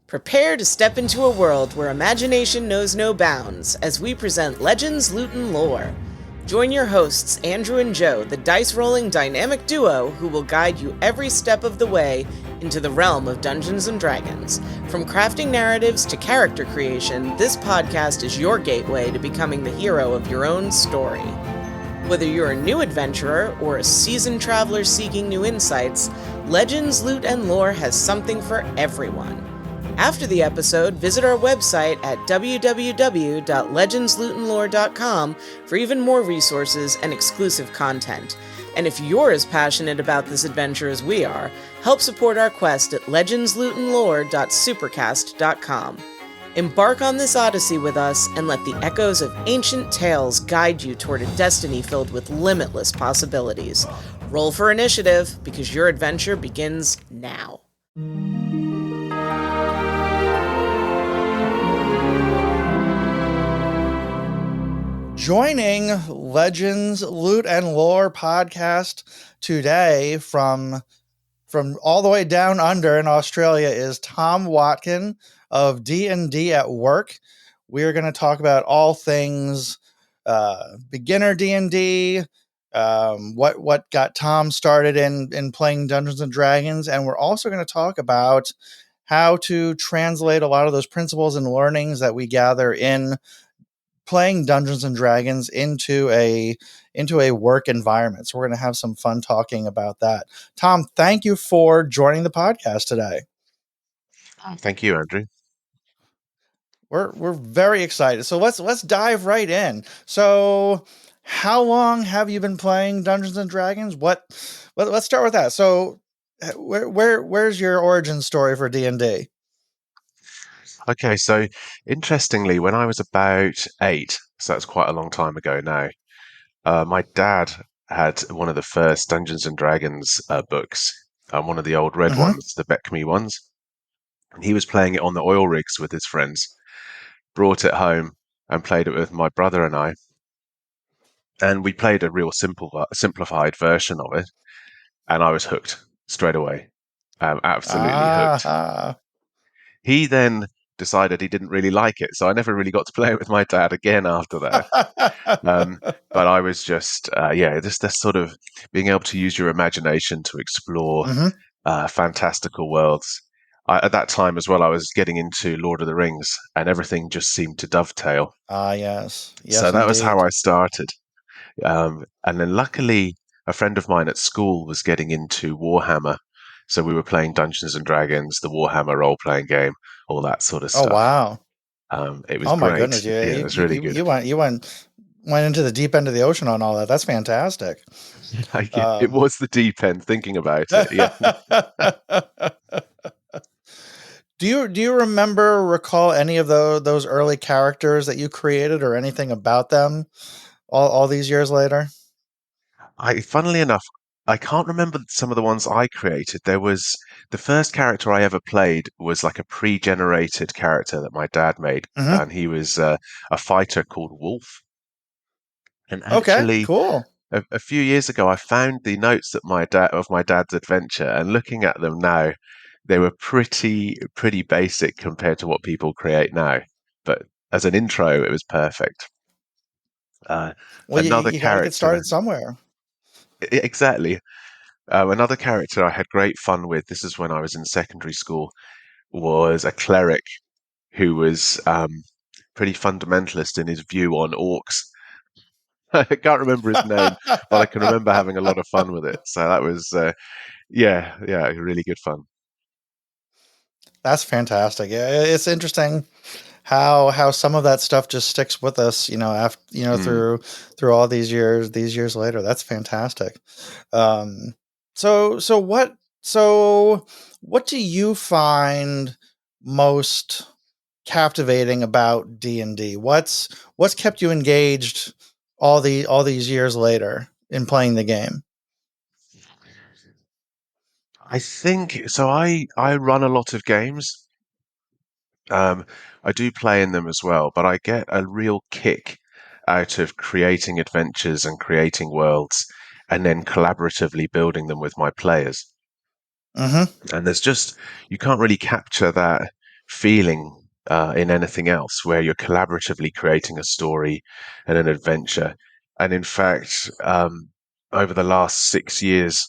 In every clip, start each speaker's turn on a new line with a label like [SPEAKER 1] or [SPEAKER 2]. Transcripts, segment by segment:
[SPEAKER 1] Prepare to step into a world where imagination knows no bounds as we present Legends, Loot, and Lore. Join your hosts, Andrew and Joe, the dice-rolling dynamic duo who will guide you every step of the way into the realm of Dungeons & Dragons. From crafting narratives to character creation, this podcast is your gateway to becoming the hero of your own story. Whether you're a new adventurer or a seasoned traveler seeking new insights, Legends, Loot, and Lore has something for everyone. After the episode, visit our website at www.legendslootandlore.com for even more resources and exclusive content. And if you're as passionate about this adventure as we are, help support our quest at legendslootandlore.supercast.com. Embark on this odyssey with us and let the echoes of ancient tales guide you toward a destiny filled with limitless possibilities. Roll for initiative, because your adventure begins now.
[SPEAKER 2] Joining Legends, Loot, and Lore podcast today from all the way down under in Australia is Tom Watkin of D&D at Work. We are going to talk about all things beginner D&D, what got Tom started in playing Dungeons & Dragons, and we're also going to talk about how to translate a lot of those principles and learnings that we gather in playing Dungeons and Dragons into a work environment. So we're going to have some fun talking about that. Tom, thank you for joining the podcast today.
[SPEAKER 3] Thank you, Andrew.
[SPEAKER 2] We're very excited. So let's dive right in. So how long have you been playing Dungeons and Dragons? Let's start with that. So where's your origin story for D&D?
[SPEAKER 3] Okay, so interestingly, when I was about 8, so that's quite a long time ago now, my dad had one of the first Dungeons and Dragons books, one of the old red ones, the Beckme ones. And he was playing it on the oil rigs with his friends, brought it home and played it with my brother and I. And we played a real simplified version of it, and I was hooked straight away. Absolutely hooked. He then decided he didn't really like it, so I never really got to play it with my dad again after that. But I was just this sort of being able to use your imagination to explore fantastical worlds. At that time as well, I was getting into Lord of the Rings, and everything just seemed to dovetail.
[SPEAKER 2] Yes,
[SPEAKER 3] so that was how I started. And then luckily, a friend of mine at school was getting into Warhammer. So we were playing Dungeons and Dragons, the Warhammer role-playing game, all that sort of stuff.
[SPEAKER 2] Oh, wow.
[SPEAKER 3] It was great.
[SPEAKER 2] My goodness.
[SPEAKER 3] It was really good.
[SPEAKER 2] You went into the deep end of the ocean on all that. That's fantastic.
[SPEAKER 3] It was the deep end, thinking about it. Yeah.
[SPEAKER 2] Do you recall any of those early characters that you created or anything about them all these years later?
[SPEAKER 3] Funnily enough, I can't remember some of the ones I created. There was the first character I ever played was like a pre-generated character that my dad made, and he was a fighter called Wolf. And actually,
[SPEAKER 2] cool.
[SPEAKER 3] A few years ago, I found the notes that my dad's adventure, and looking at them now, they were pretty basic compared to what people create now. But as an intro, it was perfect.
[SPEAKER 2] Another you gotta get started somewhere.
[SPEAKER 3] Exactly. Another character I had great fun with, this is when I was in secondary school, was a cleric who was pretty fundamentalist in his view on orcs. I can't remember his name, but I can remember having a lot of fun with it. So that was, really good fun.
[SPEAKER 2] That's fantastic. Yeah, it's interesting how some of that stuff just sticks with us, after, through all these years later. That's fantastic. So what do you find most captivating about D&D? What's kept you engaged all these years later in playing the game?
[SPEAKER 3] I think so. I run a lot of games. I do play in them as well, but I get a real kick out of creating adventures and creating worlds, and then collaboratively building them with my players. And there's you can't really capture that feeling in anything else, where you're collaboratively creating a story and an adventure. And in fact, over the last 6 years,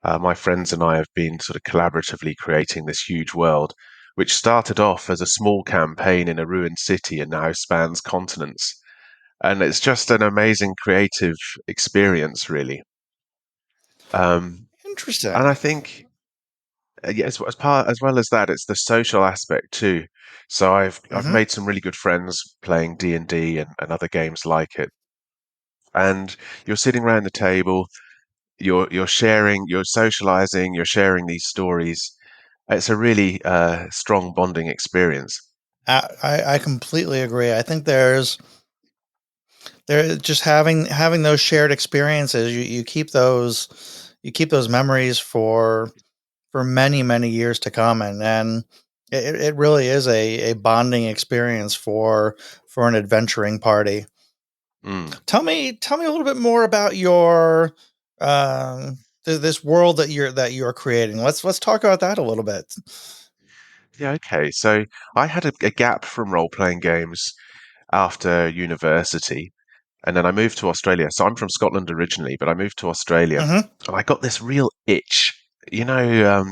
[SPEAKER 3] my friends and I have been sort of collaboratively creating this huge world, which started off as a small campaign in a ruined city and now spans continents. And it's just an amazing creative experience, really. Um, and
[SPEAKER 2] Interesting.
[SPEAKER 3] I think, yes, as well as that, it's the social aspect too. So I've
[SPEAKER 2] Hmm.
[SPEAKER 3] made some really good friends playing D&D and other games like it. And you're sitting around the table, you're sharing, you're socializing, you're sharing these stories. It's a really strong bonding experience.
[SPEAKER 2] I completely agree. I think there just having those shared experiences, you keep those memories for many years to come, and it really is a bonding experience for an adventuring party.
[SPEAKER 3] Mm.
[SPEAKER 2] Tell me a little bit more about your this world that you're creating. Let's talk about that a little bit.
[SPEAKER 3] Yeah, okay. So I had a gap from role-playing games after university, and then I moved to Australia. So I'm from Scotland originally, but I moved to Australia,
[SPEAKER 2] Hmm.
[SPEAKER 3] and I got this real itch. I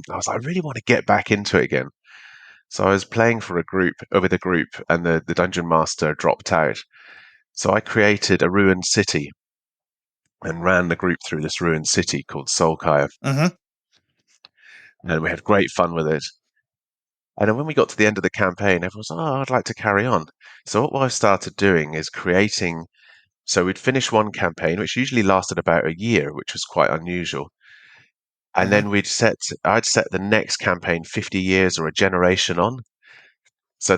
[SPEAKER 3] was like, I really want to get back into it again. So I was playing for with a group, and the dungeon master dropped out. So I created a ruined city and ran the group through this ruined city called Solkire,
[SPEAKER 2] Hmm.
[SPEAKER 3] and we had great fun with it. And then when we got to the end of the campaign, everyone was, oh, I'd like to carry on. So what I started doing is creating. So we'd finish one campaign, which usually lasted about a year, which was quite unusual. And
[SPEAKER 2] Hmm.
[SPEAKER 3] then I'd set the next campaign 50 years or a generation on. So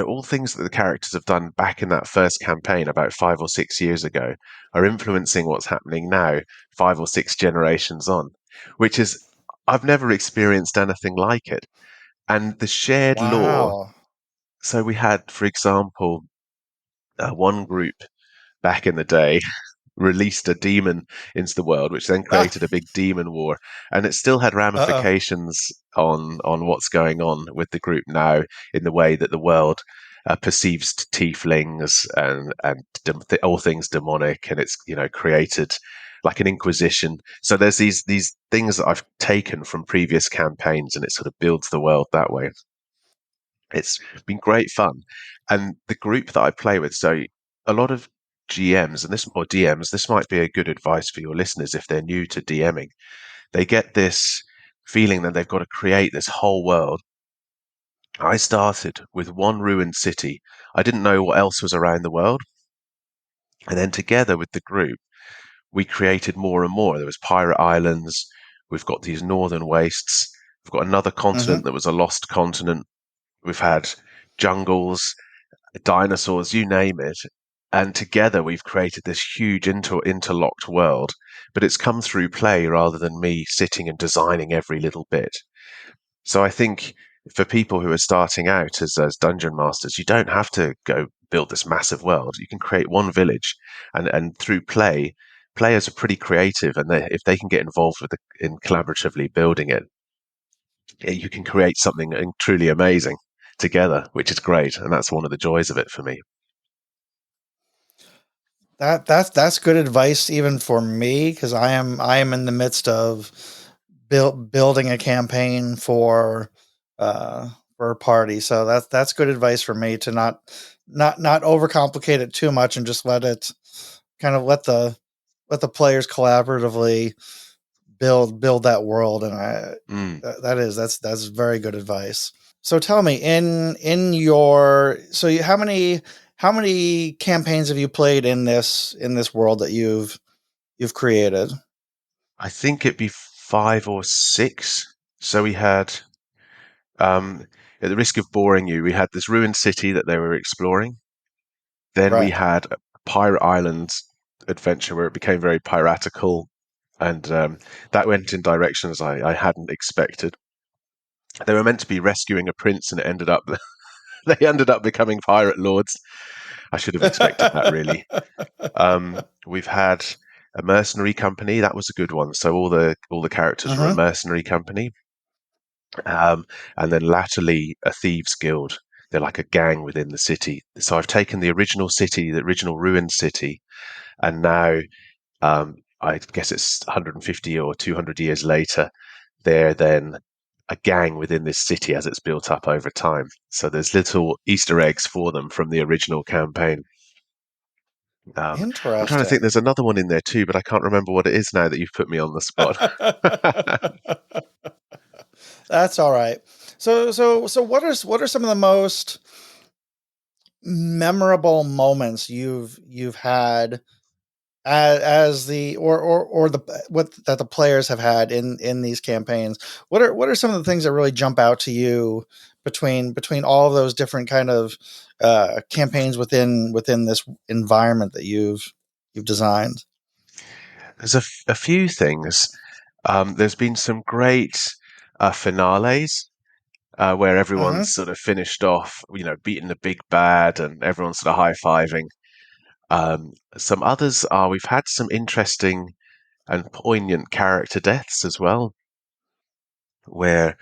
[SPEAKER 3] all things that the characters have done back in that first campaign about 5 or 6 years ago are influencing what's happening now, 5 or 6 generations on, which is, I've never experienced anything like it. And the shared lore.
[SPEAKER 2] Wow.
[SPEAKER 3] So we had, for example, one group back in the day released a demon into the world, which then
[SPEAKER 2] Ah,
[SPEAKER 3] created a big demon war, and it still had
[SPEAKER 2] uh oh.
[SPEAKER 3] ramifications on what's going on with the group now in the way that the world perceives tieflings and all things demonic, and it's created like an inquisition. So there's these things that I've taken from previous campaigns, and it sort of builds the world that way. It's been great fun. And the group that I play with, so a lot of GMs or DMs, this might be a good advice for your listeners if they're new to DMing. They get this feeling that they've got to create this whole world. I started with one ruined city. I didn't know what else was around the world. And then together with the group, we created more and more. There was pirate islands. We've got these northern wastes. We've got another
[SPEAKER 2] Hmm.
[SPEAKER 3] continent that was a lost continent. We've had jungles, dinosaurs, you name it. And together we've created this huge interlocked world, but it's come through play rather than me sitting and designing every little bit. So I think for people who are starting out as dungeon masters, you don't have to go build this massive world. You can create one village, and through play, players are pretty creative, and if they can get involved in collaboratively building it, you can create something truly amazing together, which is great, and that's one of the joys of it for me.
[SPEAKER 2] That's good advice even for me, because I am in the midst of building a campaign for a party. So that's good advice for me to not overcomplicate it too much and just let the players collaboratively build that world. And
[SPEAKER 3] Mm.
[SPEAKER 2] that's very good advice. So tell me, in your so you, how many campaigns have you played in this world that you've created?
[SPEAKER 3] I think it'd be 5 or 6. So we had, at the risk of boring you, we had this ruined city that they were exploring. Then we
[SPEAKER 2] Right.
[SPEAKER 3] had a Pirate Islands adventure where it became very piratical, and that went in directions I hadn't expected. They were meant to be rescuing a prince, and it ended up they ended up becoming pirate lords. I should have expected that, really. We've had a mercenary company. That was a good one. So all the characters were a
[SPEAKER 2] Hmm.
[SPEAKER 3] mercenary company. and then latterly a thieves guild. They're like a gang within the city. So I've taken the original city, the original ruined city, and now I guess it's 150 or 200 years later, they're then a gang within this city as it's built up over time. So there's little Easter eggs for them from the original campaign. I'm trying to think.
[SPEAKER 2] Interesting.
[SPEAKER 3] There's another one in there too, but I can't remember what it is now that you've put me on the spot.
[SPEAKER 2] That's all right. So what are some of the most memorable moments you've had as the or the what that the players have had in these campaigns? What are some of the things that really jump out to you between all of those different kind of campaigns within this environment that you've designed?
[SPEAKER 3] There's a few things. There's been some great finales where everyone's
[SPEAKER 2] Mm-hmm.
[SPEAKER 3] sort of finished off, beating the big bad, and everyone's sort of high-fiving. Some others are we've had some interesting and poignant character deaths as well, where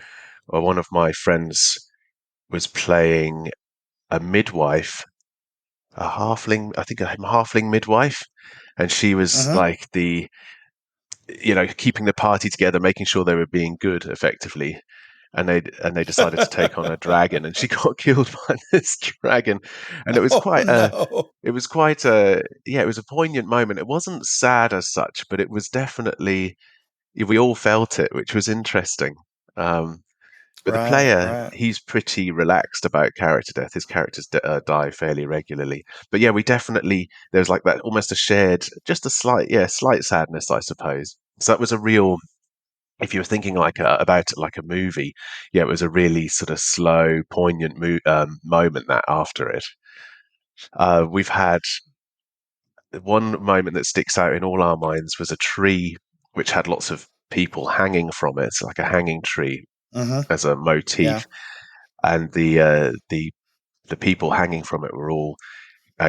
[SPEAKER 3] one of my friends was playing a midwife, a halfling, I think a halfling midwife, and she was
[SPEAKER 2] Mm-hmm.
[SPEAKER 3] like keeping the party together, making sure they were being good effectively. And they decided to take on a dragon, and she got killed by this dragon, and it was
[SPEAKER 2] Oh
[SPEAKER 3] quite a
[SPEAKER 2] no.
[SPEAKER 3] it was quite a yeah, it was a poignant moment. It wasn't sad as such, but it was definitely we all felt it, which was interesting. Um, but the
[SPEAKER 2] Right,
[SPEAKER 3] player,
[SPEAKER 2] right.
[SPEAKER 3] he's pretty relaxed about character death. His characters die fairly regularly. But yeah, we definitely there's like that almost a shared, just a slight sadness, I suppose. So that was a real. If you were thinking about it like a movie, yeah, it was a really sort of slow, poignant moment that after it. We've had one moment that sticks out in all our minds was a tree which had lots of people hanging from it, so like a hanging tree
[SPEAKER 2] Mm-hmm.
[SPEAKER 3] as a
[SPEAKER 2] Yeah.
[SPEAKER 3] motif, and the people hanging from it were all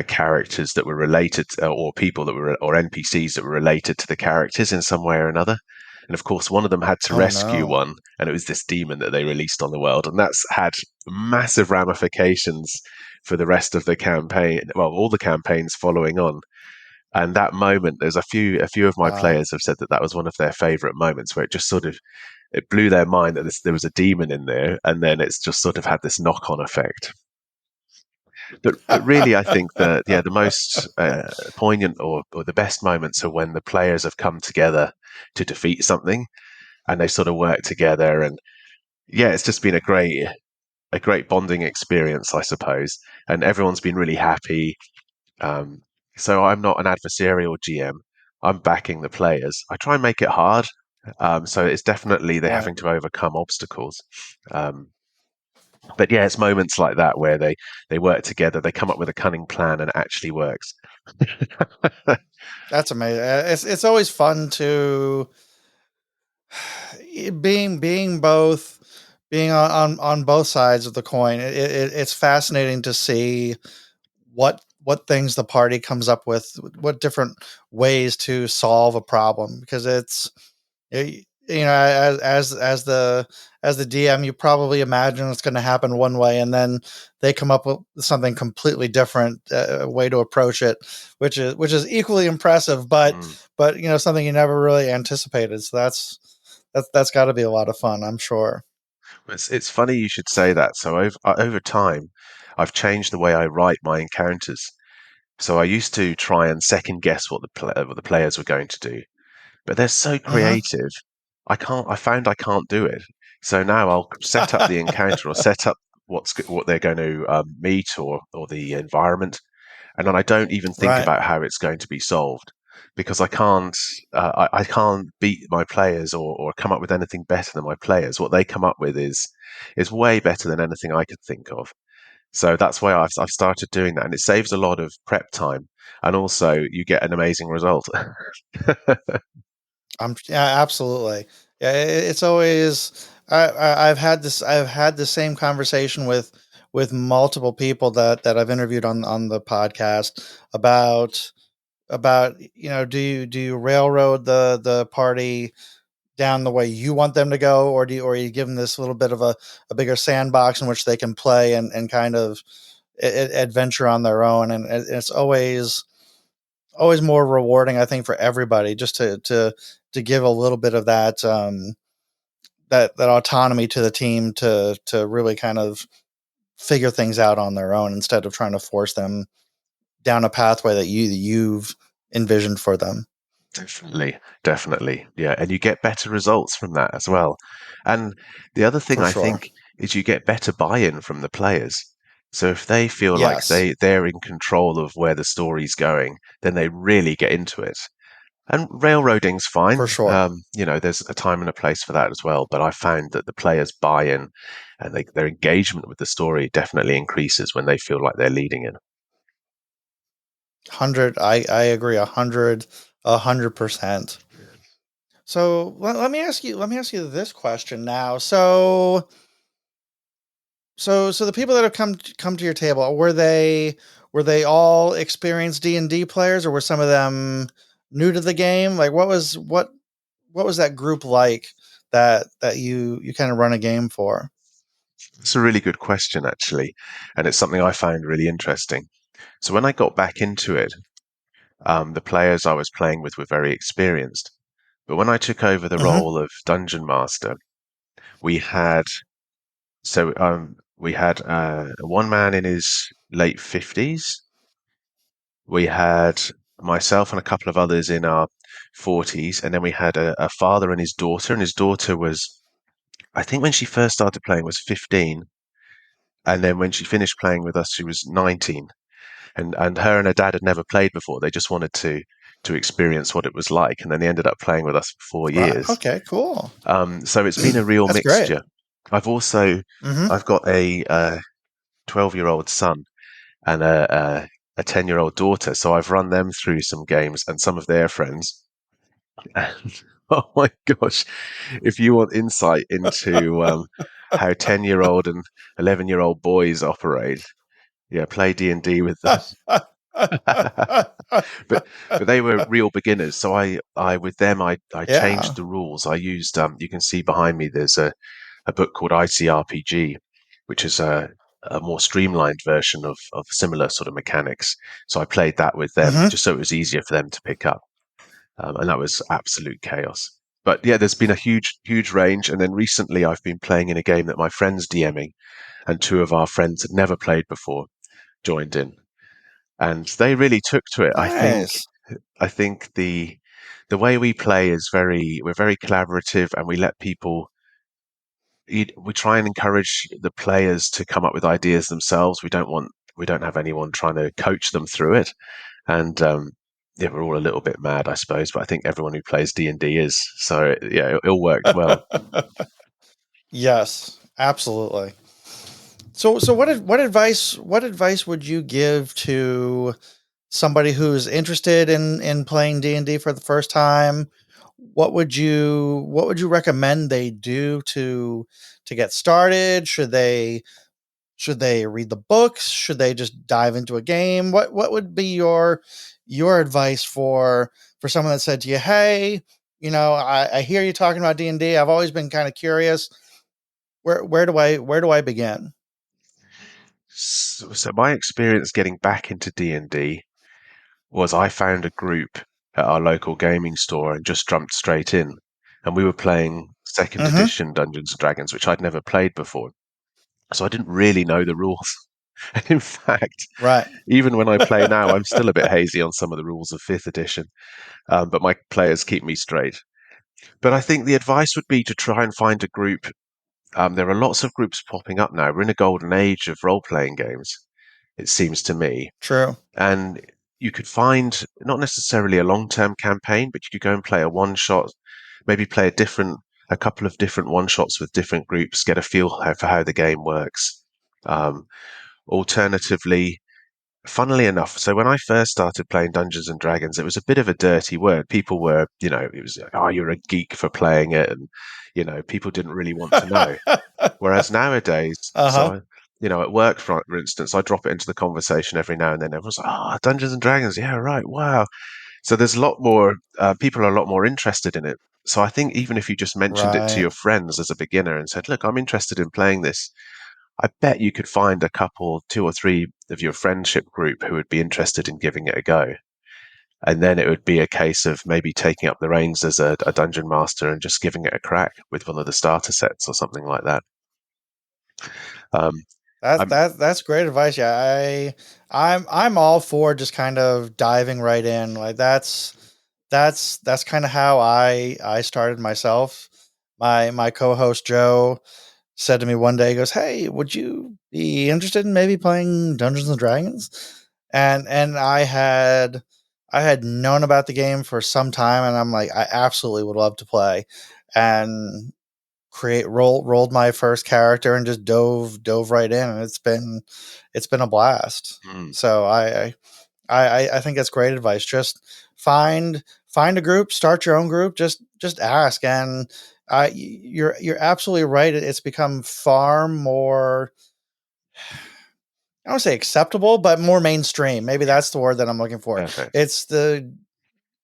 [SPEAKER 3] characters that were related, or people that were, or NPCs that were related to the characters in some way or another. And of course, one of them had to
[SPEAKER 2] Oh
[SPEAKER 3] rescue
[SPEAKER 2] no.
[SPEAKER 3] one, and it was this demon that they released on the world, and that's had massive ramifications for the rest of the campaign. Well, all the campaigns following on. And that moment, there's a few of my
[SPEAKER 2] Wow.
[SPEAKER 3] players have said that that was one of their favorite moments, where it just sort of it blew their mind that there was a demon in there, and then it's just sort of had this knock on effect. But really, I think that yeah, the most poignant or the best moments are when the players have come together to defeat something, and they sort of work together, and yeah, it's just been a great bonding experience, I suppose, and everyone's been really happy. Um, so I'm not an adversarial GM. I'm backing the players. I try and make it hard. So it's definitely they're
[SPEAKER 2] Right.
[SPEAKER 3] having to overcome obstacles. Um, but yeah, it's moments like that where they work together, they come up with a cunning plan, and it actually works.
[SPEAKER 2] That's amazing. It's always fun to being both being on both sides of the coin. It's fascinating to see what things the party comes up with, what different ways to solve a problem, because it's as the DM, you probably imagine it's going to happen one way, and then they come up with something completely different way to approach it, which is equally impressive,
[SPEAKER 3] Mm.
[SPEAKER 2] but something you never really anticipated. So that's got to be a lot of fun, I'm sure.
[SPEAKER 3] It's funny you should say that. So over time, I've changed the way I write my encounters. So I used to try and second guess what the players were going to do, but they're so
[SPEAKER 2] Hmm.
[SPEAKER 3] creative. I found I can't do it. So now I'll set up the encounter or set up what they're going to meet or the environment, and then I don't even think
[SPEAKER 2] Right.
[SPEAKER 3] about how it's going to be solved because I can't beat my players or come up with anything better than my players. What they come up with is way better than anything I could think of. So that's why I've started doing that, and it saves a lot of prep time, and also you get an amazing result.
[SPEAKER 2] Yeah, absolutely. Yeah, it's always I've had the same conversation with multiple people that I've interviewed on the podcast about do you railroad the party down the way you want them to go, or you give them this little bit of a bigger sandbox in which they can play and kind of adventure on their own, and it's always more rewarding, I think, for everybody, just to give a little bit of that that autonomy to the team to really kind of figure things out on their own instead of trying to force them down a pathway that you've envisioned for them.
[SPEAKER 3] Definitely, definitely. Yeah, and you get better results from that as well. And the other thing
[SPEAKER 2] For
[SPEAKER 3] I
[SPEAKER 2] sure.
[SPEAKER 3] think is you get better buy-in from the players. So if they feel like
[SPEAKER 2] Yes,
[SPEAKER 3] they're in control of where the story's going, then they really get into it. And railroading's
[SPEAKER 2] for
[SPEAKER 3] fine.
[SPEAKER 2] sure.
[SPEAKER 3] There's a time and a place for that as well. But I found that the players' buy-in and their engagement with the story definitely increases when they feel like they're leading it.
[SPEAKER 2] 100. I agree. 100%. So let me ask you. Let me ask you this question now. So the people that have come to your table, were they all experienced D&D players, or were some of them new to the game? Like what was that group like that you kind of run a game for?
[SPEAKER 3] It's a really good question, actually, and it's something I found really interesting. So when I got back into it, the players I was playing with were very experienced. But when I took over the
[SPEAKER 2] Mm-hmm.
[SPEAKER 3] role of dungeon master, we had one man in his late 50s. We had myself and a couple of others in our 40s, and then we had a father and his daughter. And his daughter was, I think, when she first started playing, was 15, and then when she finished playing with us, she was 19. And her and her dad had never played before. They just wanted to experience what it was like, and then they ended up playing with us for 4
[SPEAKER 2] Right.
[SPEAKER 3] years.
[SPEAKER 2] Okay. Cool.
[SPEAKER 3] So it's been a real
[SPEAKER 2] That's great.
[SPEAKER 3] mixture. I've also
[SPEAKER 2] Mm-hmm.
[SPEAKER 3] I've got a 12-year-old son and a 10-year-old daughter, so I've run them through some games and some of their friends. And oh my gosh, if you want insight into how 10-year-old and 11-year-old boys operate, yeah, play D&D with them. but but they were real beginners. So I with them I changed
[SPEAKER 2] Yeah.
[SPEAKER 3] the rules. I used you can see behind me there's a book called ICRPG, which is a more streamlined version of similar sort of mechanics. So I played that with them
[SPEAKER 2] Mm-hmm.
[SPEAKER 3] just so it was easier for them to pick up, and that was absolute chaos. But yeah, there's been a huge range, and then recently I've been playing in a game that my friend's DMing, and two of our friends had never played before joined in, and they really took to it.
[SPEAKER 2] Nice.
[SPEAKER 3] I think the way we play is we're very collaborative, and we let people. We try and encourage the players to come up with ideas themselves. We don't have anyone trying to coach them through it, and yeah, we're all a little bit mad, I suppose. But I think everyone who plays D&D is. So yeah, it all worked well.
[SPEAKER 2] Yes, absolutely. So what advice would you give to somebody who's interested in playing D&D for the first time? What would you recommend they do to get started? Should they read the books? Should they just dive into a game? What would be your advice for someone that said to you, "Hey, I hear you talking about D&D. I've always been kind of curious. Where do I begin?"
[SPEAKER 3] So my experience getting back into D&D was I found a group at our local gaming store and just jumped straight in. And we were playing second
[SPEAKER 2] Mhm.
[SPEAKER 3] edition Dungeons and Dragons, which I'd never played before. So I didn't really know the rules. And in fact,
[SPEAKER 2] Right.
[SPEAKER 3] even when I play now, I'm still a bit hazy on some of the rules of fifth edition. But my players keep me straight. But I think the advice would be to try and find a group. There are lots of groups popping up now. We're in a golden age of role playing games, it seems to me.
[SPEAKER 2] True.
[SPEAKER 3] And you could find not necessarily a long term campaign, but you could go and play a one shot, maybe play a couple of different one shots with different groups, get a feel for how the game works. Um, Alternatively, funnily enough, so when I first started playing Dungeons and Dragons, it was a bit of a dirty word. People were, it was, oh, you're a geek for playing it. And, people didn't really want to know. Whereas nowadays,
[SPEAKER 2] Uh-huh.
[SPEAKER 3] at work, for instance, I drop it into the conversation every now and then. Everyone's like, "Ah, Dungeons and Dragons, yeah, right, wow." So there's a lot more people are a lot more interested in it. So I think even if you just mentioned it to
[SPEAKER 2] Right.
[SPEAKER 3] your friends as a beginner and said, "Look, I'm interested in playing this," I bet you could find a couple, two or three of your friendship group who would be interested in giving it a go. And then it would be a case of maybe taking up the reins as a dungeon master and just giving it a crack with one of the starter sets or something like that. Um, I'm
[SPEAKER 2] That's great advice. Yeah, I'm all for just kind of diving right in. Like that's kind of how I started myself. My co-host Joe said to me one day, he goes, "Hey, would you be interested in maybe playing Dungeons and Dragons?" And I had known about the game for some time, and I'm like, I absolutely would love to play. And rolled my first character and just dove right in, and it's been a blast.
[SPEAKER 3] mm,
[SPEAKER 2] So I think that's great advice. Just find a group, start your own group, just ask. And you're absolutely right. It's become far more, I don't want to say acceptable, but more mainstream. Maybe
[SPEAKER 3] yeah,
[SPEAKER 2] that's the word that I'm looking for.
[SPEAKER 3] perfect.
[SPEAKER 2] It's the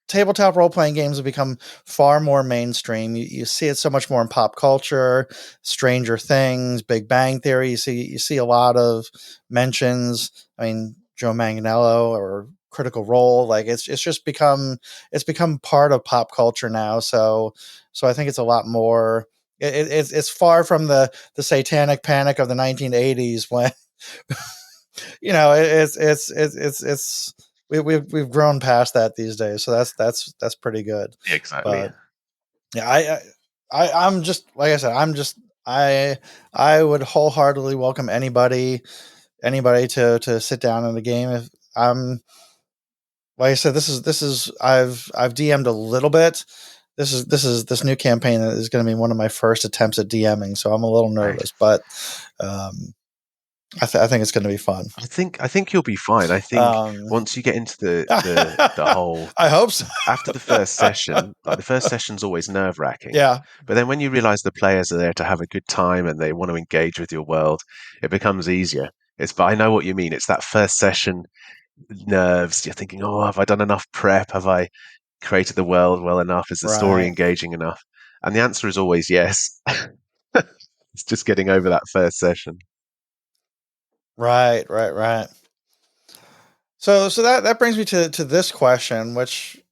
[SPEAKER 2] tabletop role playing games have become far more mainstream. You see it so much more in pop culture, Stranger Things, Big Bang Theory. You see a lot of mentions. I mean, Joe Manganiello or Critical Role. Like it's just it's become part of pop culture now. So I think it's a lot more. It's far from the satanic panic of the 1980s when you know, it's we've grown past that these days, so that's pretty good.
[SPEAKER 3] Exactly.
[SPEAKER 2] But yeah, I'm just like I said, I I would wholeheartedly welcome anybody to sit down in the game. If I'm like I said, this is I've DM'd a little bit. This new campaign is going to be one of my first attempts at DMing, so I'm a little
[SPEAKER 3] Right.
[SPEAKER 2] nervous, but um, I think it's going to be fun.
[SPEAKER 3] I think you'll be fine. I think
[SPEAKER 2] Um,
[SPEAKER 3] once you get into the whole
[SPEAKER 2] I hope so.
[SPEAKER 3] after the first session, like the first session's always nerve wracking.
[SPEAKER 2] Yeah,
[SPEAKER 3] But then when you realize the players are there to have a good time and they want to engage with your world, it becomes easier. But I know what you mean. It's that first session nerves. You're thinking, oh, have I done enough prep? Have I created the world well enough? Is the story
[SPEAKER 2] right,
[SPEAKER 3] engaging enough? And the answer is always yes. It's just getting over that first session.
[SPEAKER 2] right. So that brings me to this question, which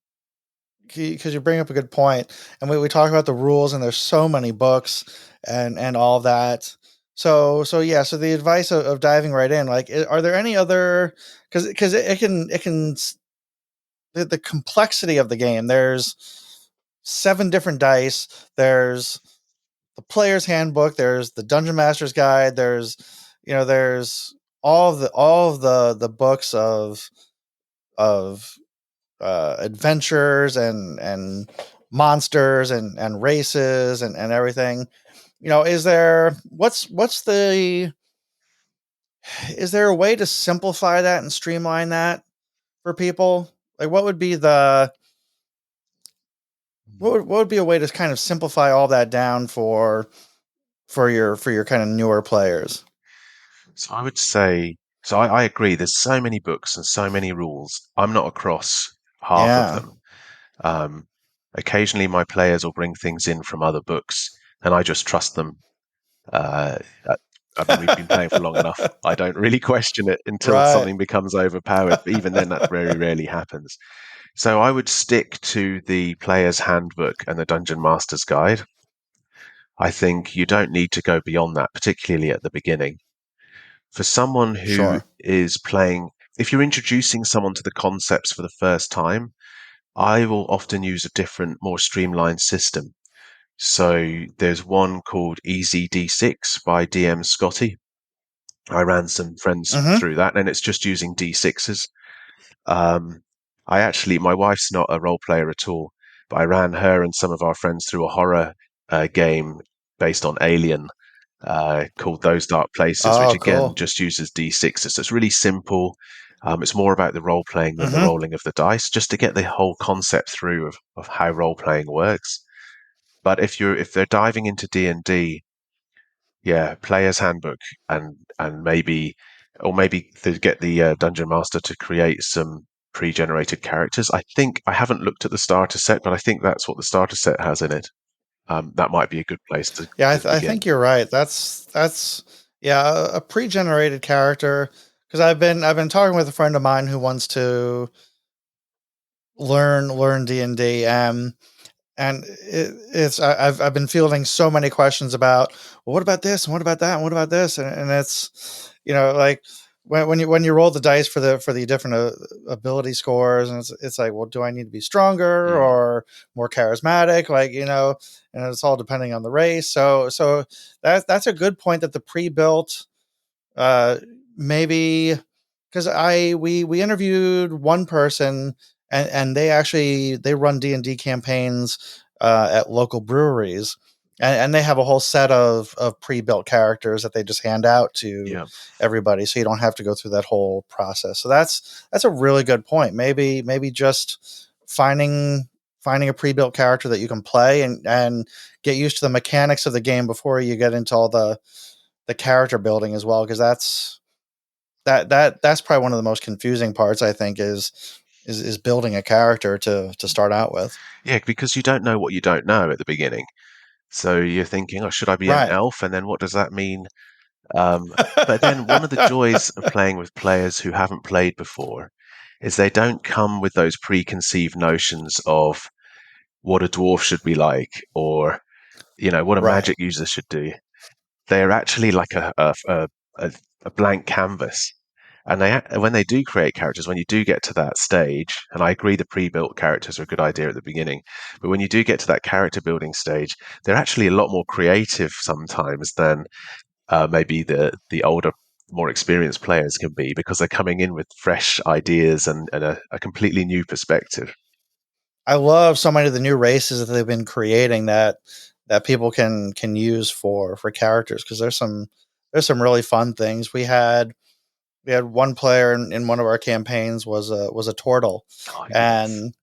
[SPEAKER 2] because you bring up a good point, and we talk about the rules, and there's so many books and all that. So yeah, so the advice of diving right in, like, are there any other because it can the complexity of the game. There's 7 different dice. There's the player's handbook. There's the dungeon master's guide. There's all of the books of adventures and monsters and races and everything. Is there what's the is there a way to simplify that and streamline that for people? Like, what would be a way to kind of simplify all that down for your kind of newer players?
[SPEAKER 3] So I would say, so I agree. There's so many books and so many rules. I'm not across half of
[SPEAKER 2] Yeah.
[SPEAKER 3] them. Um, Occasionally, my players will bring things in from other books, and I just trust them. Uh, uh, I mean, we've been playing for long enough. I don't really question it until
[SPEAKER 2] Right.
[SPEAKER 3] something becomes overpowered. But even then, that very rarely happens. So I would stick to the player's handbook and the dungeon master's guide. I think you don't need to go beyond that, particularly at the beginning. For someone who
[SPEAKER 2] Sure.
[SPEAKER 3] is playing, if you're introducing someone to the concepts for the first time, I will often use a different, more streamlined system. So there's one called Easy D6 by DM Scotty. I ran some friends
[SPEAKER 2] Mm-hmm.
[SPEAKER 3] through that, and it's just using D6s. Um, my wife's not a role player at all, but I ran her and some of our friends through a horror game based on Alien called Those Dark Places, which
[SPEAKER 2] Oh,
[SPEAKER 3] again
[SPEAKER 2] cool.
[SPEAKER 3] just uses D6s. So it's really simple. It's more about the role playing than the
[SPEAKER 2] Mm-hmm.
[SPEAKER 3] rolling of the dice, just to get the whole concept through of how role playing works. But if they're diving into D&D, yeah, player's handbook and maybe or maybe to get the dungeon master to create some pre-generated characters. I think I haven't looked at the starter set, but I think that's what the starter set has in it. That might be a good place
[SPEAKER 2] Yeah,
[SPEAKER 3] to
[SPEAKER 2] I
[SPEAKER 3] begin.
[SPEAKER 2] think you're right. That's yeah, a pre-generated character. Because I've been talking with a friend of mine who wants to learn D&D, and I've been fielding so many questions about, well, what about this and what about that and what about this, and it's, like, when you roll the dice for the different ability scores, and it's like, well, do I need to be stronger
[SPEAKER 3] Mm,
[SPEAKER 2] or more charismatic, and it's all depending on the race. So that's a good point, that the pre-built, uh maybe, because we interviewed one person, and they run D&D campaigns at local breweries, and they have a whole set of pre-built characters that they just hand out to
[SPEAKER 3] yeah.
[SPEAKER 2] everybody, so you don't have to go through that whole process. So that's a really good point. Maybe just finding a pre-built character that you can play, and get used to the mechanics of the game before you get into all the character building as well, because that's probably one of the most confusing parts, I think, is building a character to start out with.
[SPEAKER 3] Yeah, because you don't know what you don't know at the beginning. So you're thinking, oh, should I be an
[SPEAKER 2] Right.
[SPEAKER 3] elf? And then what does that mean? Um, but then one of the joys of playing with players who haven't played before is they don't come with those preconceived notions of what a dwarf should be like, or what a
[SPEAKER 2] Right.
[SPEAKER 3] magic user should do. They're actually like a, a blank canvas. And when they do create characters, when you do get to that stage, and I agree the pre-built characters are a good idea at the beginning, but when you do get to that character building stage, they're actually a lot more creative sometimes than maybe the older, more experienced players can be, because they're coming in with fresh ideas and a completely new perspective.
[SPEAKER 2] I love so many of the new races that they've been creating, that people can use for characters, because there's some really fun things. We had one player in one of our campaigns was a turtle,
[SPEAKER 3] Oh, yes.
[SPEAKER 2] and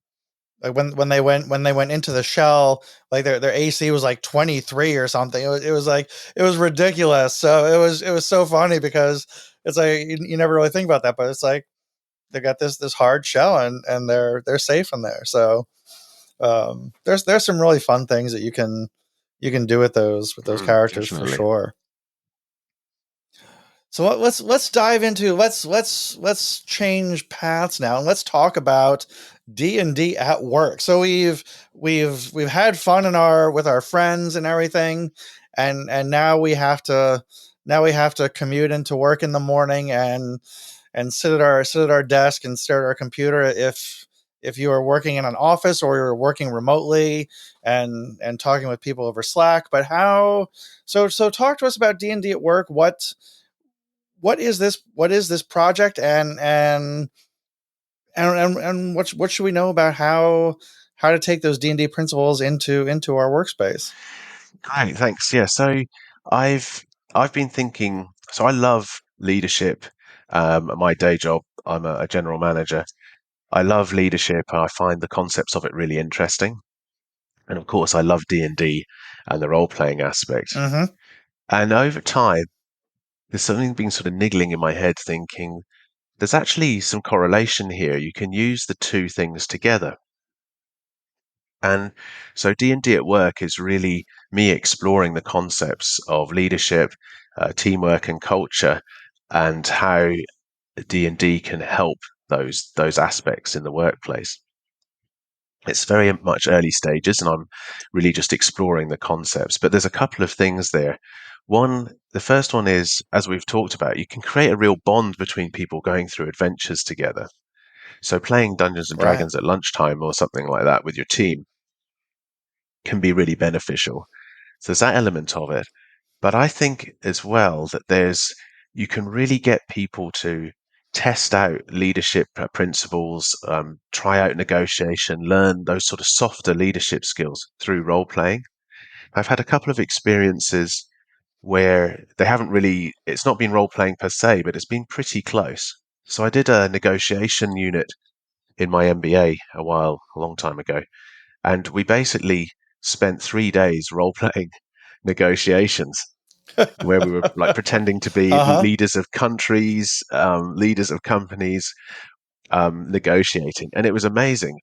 [SPEAKER 2] like when they went into the shell, like their AC was like 23 or something. It was ridiculous. So it was so funny, because it's like you never really think about that, but it's like they got this hard shell, and they're safe in there. So there's some really fun things that you can do with those characters for
[SPEAKER 3] Definitely.
[SPEAKER 2] sure. So let's dive into, let's change paths now, and let's talk about D&D at work. So we've had fun with our friends and everything, and now we have to commute into work in the morning, and sit at our desk and stare at our computer, if you are working in an office or you're working remotely, and talking with people over Slack. But how so talk to us about D&D at work. What is this project, and what should we know about how to take those D&D principles into our workspace?
[SPEAKER 3] Great, thanks. Yeah, so I've I've been thinking. So I love leadership. My day job, I'm a general manager. I love leadership. I find the concepts of it really interesting, and of course, I love D&D and the role playing aspect.
[SPEAKER 2] Mm-hmm.
[SPEAKER 3] And over time, there's something been sort of niggling in my head, thinking there's actually some correlation here. You can use the two things together. And so D&D at work is really me exploring the concepts of leadership, teamwork, and culture, and how D&D can help those aspects in the workplace. It's very much early stages, and I'm really just exploring the concepts. But there's a couple of things there. The first one is, as we've talked about, you can create a real bond between people going through adventures together. So playing Dungeons and
[SPEAKER 2] Right.
[SPEAKER 3] Dragons at lunchtime or something like that with your team can be really beneficial. So there's that element of it. But I think as well that you can really get people to test out leadership principles, try out negotiation, learn those sort of softer leadership skills through role playing. I've had a couple of experiences where it's not been role playing per se, but it's been pretty close. So I did a negotiation unit in my MBA a long time ago, and we basically spent 3 days role playing negotiations where we were like pretending to be
[SPEAKER 2] Uh-huh.
[SPEAKER 3] leaders of countries, leaders of companies, negotiating, and it was amazing.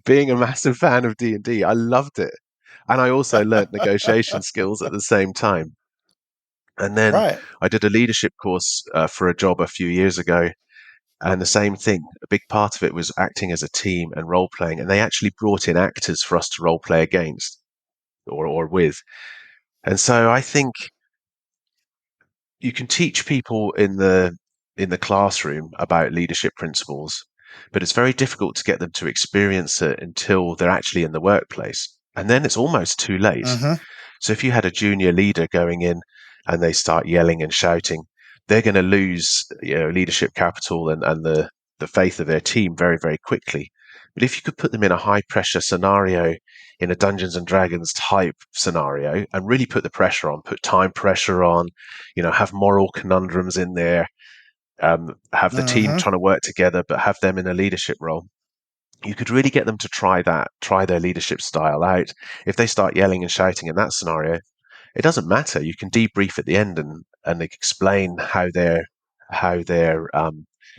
[SPEAKER 3] Being a massive fan of D&D, I loved it, and I also learnt negotiation skills at the same time. And then
[SPEAKER 2] Right.
[SPEAKER 3] I did a leadership course for a job a few years ago, and the same thing. A big part of it was acting as a team and role playing, and they actually brought in actors for us to role play against or with. And so I think you can teach people in the classroom about leadership principles, but it's very difficult to get them to experience it until they're actually in the workplace. And then it's almost too late.
[SPEAKER 2] Mm-hmm.
[SPEAKER 3] So if you had a junior leader going in and they start yelling and shouting, they're going to lose, leadership capital and the faith of their team very, very quickly. But if you could put them in a high pressure scenario, in a Dungeons and Dragons type scenario, and really put the pressure on, put time pressure on, have moral conundrums in there, have the team
[SPEAKER 2] Mm-hmm.
[SPEAKER 3] trying to work together, but have them in a leadership role, you could really get them to try their leadership style out. If they start yelling and shouting in that scenario, it doesn't matter. You can debrief at the end and explain how their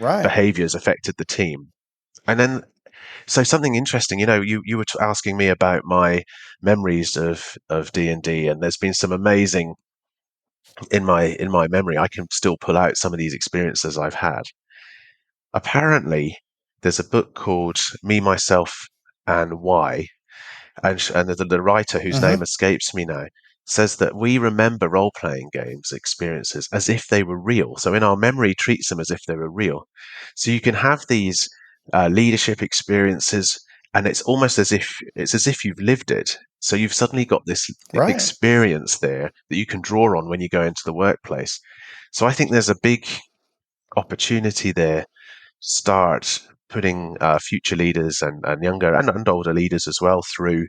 [SPEAKER 2] Right.
[SPEAKER 3] behaviors affected the team. And then, so something interesting, you were asking me about my memories of D&D, and there's been some amazing in my memory. I can still pull out some of these experiences I've had. Apparently, there's a book called Me, Myself, and Why, and the writer whose
[SPEAKER 2] Mm-hmm.
[SPEAKER 3] name escapes me now says that we remember role-playing games experiences as if they were real. So in our memory, treats them as if they were real. So you can have these leadership experiences, and it's as if you've lived it. So you've suddenly got this
[SPEAKER 2] Right.
[SPEAKER 3] experience there that you can draw on when you go into the workplace. So I think there's a big opportunity there. Start putting future leaders and younger and older leaders as well through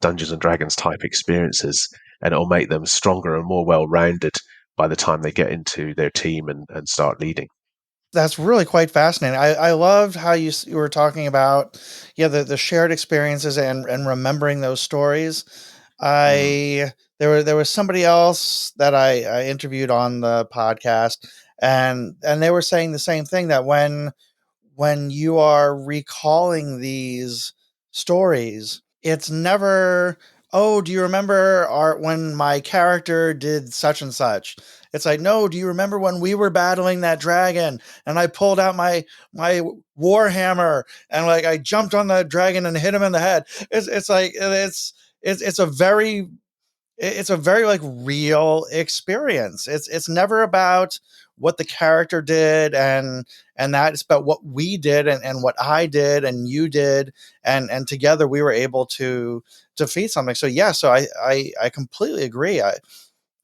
[SPEAKER 3] Dungeons and Dragons type experiences, and it'll make them stronger and more well rounded by the time they get into their team and start leading.
[SPEAKER 2] That's really quite fascinating. I loved how you were talking about, yeah, the shared experiences and remembering those stories.
[SPEAKER 3] Mm,
[SPEAKER 2] I there was somebody else that I interviewed on the podcast, and they were saying the same thing, that when you are recalling these stories, it's never, oh, do you remember when my character did such and such? It's like, no, do you remember when we were battling that dragon and I pulled out my warhammer and like I jumped on the dragon and hit him in the head? It's like it's a very, it's a very like real experience. It's never about what the character did and that, it's about what we did and what I did and you did, and together we were able to defeat something. So yeah, so I completely agree.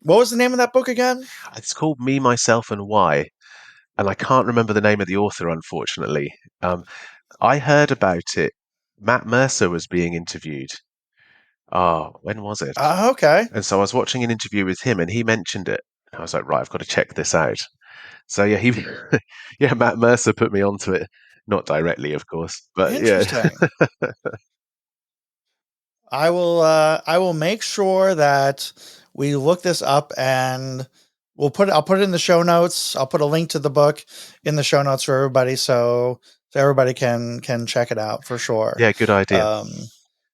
[SPEAKER 2] What was the name of that book again?
[SPEAKER 3] it's called Me, Myself, and Why, and I can't remember the name of the author, unfortunately. I heard about it. Matt Mercer was being interviewed. When was it?
[SPEAKER 2] Okay.
[SPEAKER 3] And so I was watching an interview with him, and he mentioned it. I was like, right, I've got to check this out. So yeah, he, yeah, Matt Mercer put me onto it, not directly, of course, but yeah,
[SPEAKER 2] Interesting. I will make sure that we look this up, and I'll put it in the show notes. I'll put a link to the book in the show notes for everybody, so everybody can check it out for sure.
[SPEAKER 3] yeah, good idea.
[SPEAKER 2] Um,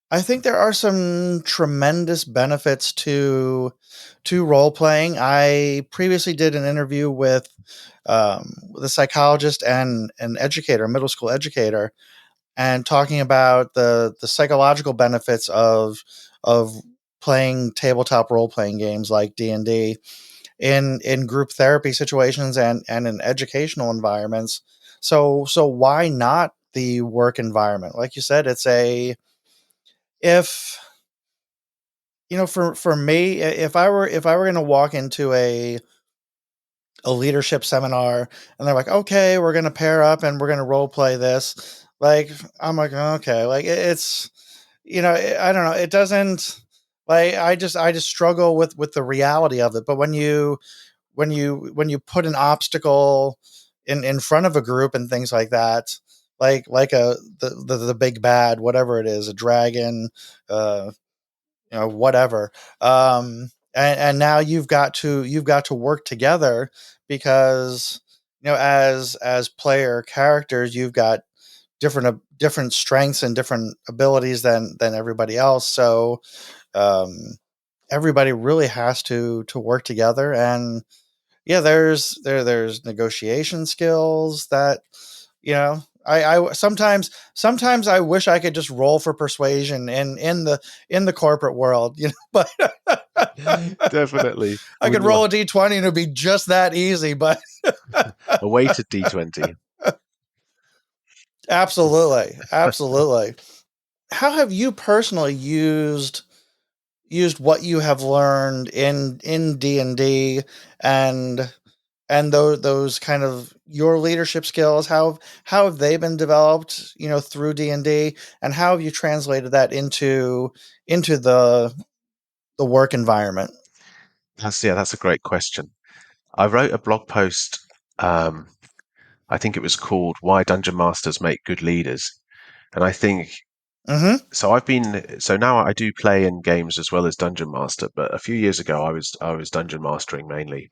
[SPEAKER 2] I think there are some tremendous benefits to role playing. I previously did an interview with a psychologist and an educator, a middle school educator, and talking about the psychological benefits of playing tabletop role playing games like D&D in group therapy situations and in educational environments. So why not the work environment? Like you said, it's a, if for me, if I were going to walk into a leadership seminar and they're like, okay, we're going to pair up and we're going to role play this, like I'm like, okay, like it's, I don't know, it doesn't, like I just struggle with the reality of it. But when you put an obstacle in front of a group and things like that, like the big bad, whatever it is, a dragon, uh whatever, and now you've got to work together, because as player characters, you've got different strengths and different abilities than everybody else. So everybody really has to work together. And yeah, there's negotiation skills that I sometimes I wish I could just roll for persuasion in the corporate world, but
[SPEAKER 3] Definitely.
[SPEAKER 2] I could
[SPEAKER 3] Would
[SPEAKER 2] roll
[SPEAKER 3] lo-
[SPEAKER 2] a d20 and it'd be just that easy. But
[SPEAKER 3] a weighted D20.
[SPEAKER 2] absolutely, absolutely. How have you personally used what you have learned in D&D and those kind of your leadership skills? How have they been developed, through D&D, and how have you translated that into the work environment?
[SPEAKER 3] That's a great question. I wrote a blog post. Um, I think it was called "Why Dungeon Masters Make Good Leaders," and I think
[SPEAKER 2] Mhm.
[SPEAKER 3] so now I do play in games as well as Dungeon Master, but a few years ago I was Dungeon Mastering mainly.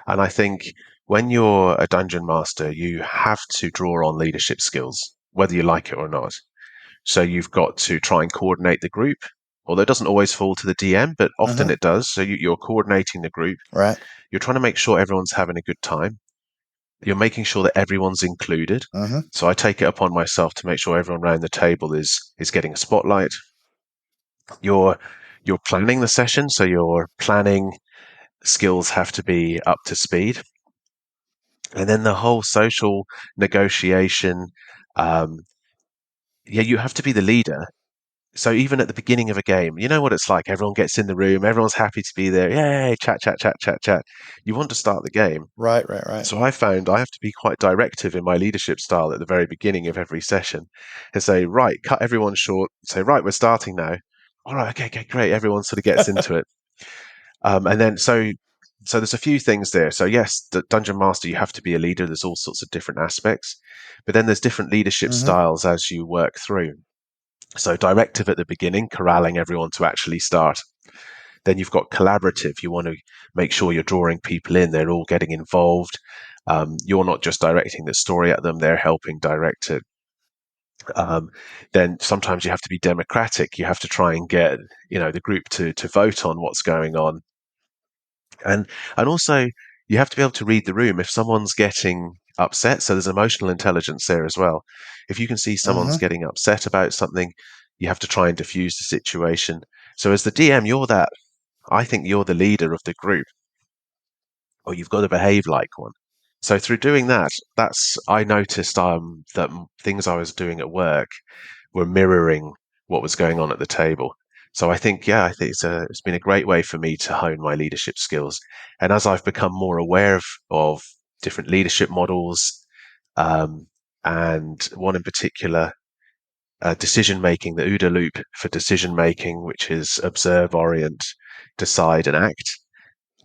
[SPEAKER 3] And I think when you're a Dungeon Master, you have to draw on leadership skills, whether you like it or not. So you've got to try and coordinate the group, although it doesn't always fall to the DM, but often
[SPEAKER 2] Mhm.
[SPEAKER 3] it does. So you're coordinating the group.
[SPEAKER 2] Right.
[SPEAKER 3] You're trying to make sure everyone's having a good time. You're making sure that everyone's included.
[SPEAKER 2] Mhm.
[SPEAKER 3] So I take it upon myself to make sure everyone around the table is getting a spotlight. You're you're planning the session, so your planning skills have to be up to speed. And then the whole social negotiation, um, yeah, you have to be the leader. So even at the beginning of a game, you know what it's like. Everyone gets in the room, everyone's happy to be there. Yay, chat, chat, chat, chat, chat. You want to start the game.
[SPEAKER 2] Right, right, right.
[SPEAKER 3] So I found I have to be quite directive in my leadership style at the very beginning of every session and say, right, cut everyone short. Say, right, we're starting now. All right, okay, okay, great. Everyone sort of gets into it. And then so there's a few things there. So yes, the Dungeon Master, you have to be a leader. There's all sorts of different aspects, but then there's different leadership
[SPEAKER 2] Mhm.
[SPEAKER 3] styles as you work through. So directive at the beginning, corralling everyone to actually start. Then you've got collaborative. You want to make sure you're drawing people in. They're all getting involved. You're not just directing the story at them; they're helping direct it. Um, then sometimes you have to be democratic. You have to try and get the group to vote on what's going on, and also you have to be able to read the room if someone's getting upset. So there's emotional intelligence there as well. If you can see someone's
[SPEAKER 2] Mhm.
[SPEAKER 3] getting upset about something, you have to try and diffuse the situation. So as the DM, I think you're the leader of the group, or you've got to behave like one. So through doing that, I noticed that things I was doing at work were mirroring what was going on at the table. So I think it's been a great way for me to hone my leadership skills. And as I've become more aware of different leadership models, um, and one in particular, decision making, the OODA loop for decision making, which is observe, orient, decide, and act.